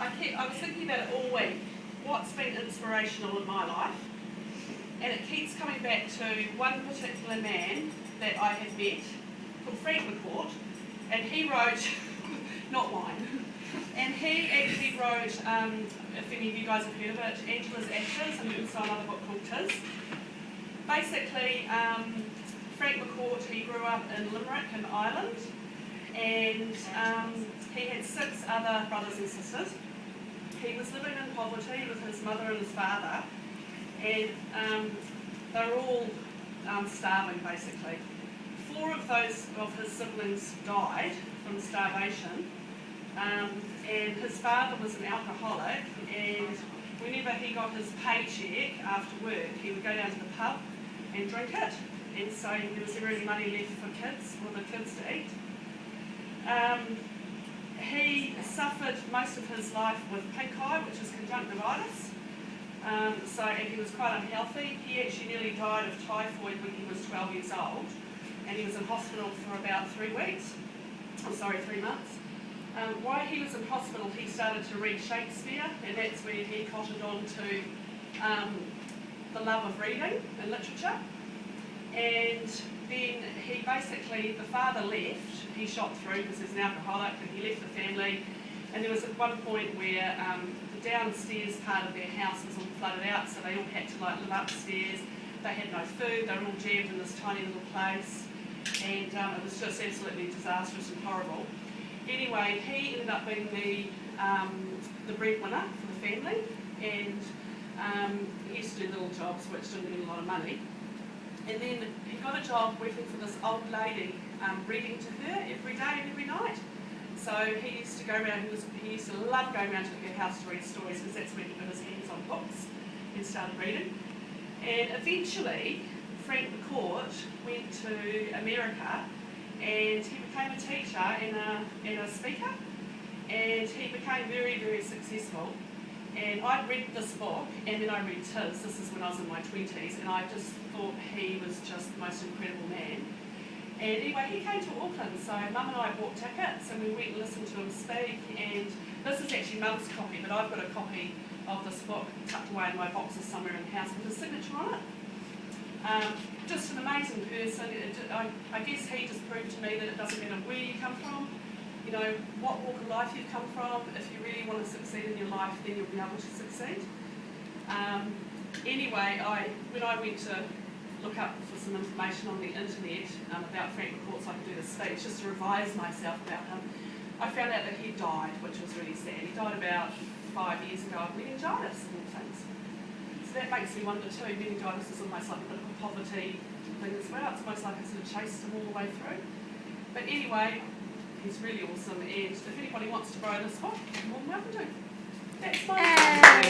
I was thinking about it all week. What's been inspirational in my life? And it keeps coming back to one particular man that I have met called Frank McCourt, and he wrote, not mine, and he actually wrote, if any of you guys have heard of it, Angela's Ashes, and also another book called Tis. Basically, Frank McCourt, he grew up in Limerick in Ireland, and he had 6 other brothers and sisters. He was living in poverty with his mother and his father, and they were all starving basically. 4 of his siblings died from starvation, and his father was an alcoholic, and whenever he got his paycheck after work, he would go down to the pub and drink it, and so there was never any money left for the kids to eat. He suffered most of his life with pink eye, which is conjunctivitis, and he was quite unhealthy. He actually nearly died of typhoid when he was 12 years old, and he was in hospital for about 3 months. While he was in hospital, he started to read Shakespeare, and that's where he cottoned on to the love of reading and literature. And then the father left. He shot through because he's an alcoholic, and he left the family. And there was at one point where the downstairs part of their house was all flooded out, so they all had to live upstairs. They had no food. They were all jammed in this tiny little place, and it was just absolutely disastrous and horrible. Anyway, he ended up being the breadwinner for the family, and he used to do little jobs which didn't get a lot of money. And then he got a job working for this old lady, reading to her every day and every night. So he used to go around, he used to love going around to her house to read stories, because that's where he got his hands on books and started reading. And eventually, Frank McCourt went to America, and he became a teacher and a speaker, and he became very, very successful. And I'd read this book, and then I read Tis. This is when I was in my 20s, and I just thought he was just the most incredible man. And anyway, he came to Auckland, so Mum and I bought tickets, and we went and listened to him speak. And this is actually Mum's copy, but I've got a copy of this book tucked away in my boxes somewhere in the house with his signature on it. Just an amazing person. I guess he just proved to me that it doesn't matter where you come from, you know, what walk of life you've come from. If you really want to succeed in your life, then you'll be able to succeed. Anyway, when I went to look up for some information on the internet about Frank McCourt so I could do this speech, just to revise myself about him, I found out that he died, which was really sad. He died about 5 years ago of meningitis and all things. So that makes me wonder too, meningitis is almost like a bit of a poverty thing as well. It's almost like it sort of chased him all the way through. But anyway, he's really awesome, and if anybody wants to borrow this book, you're more than welcome to. That's fine.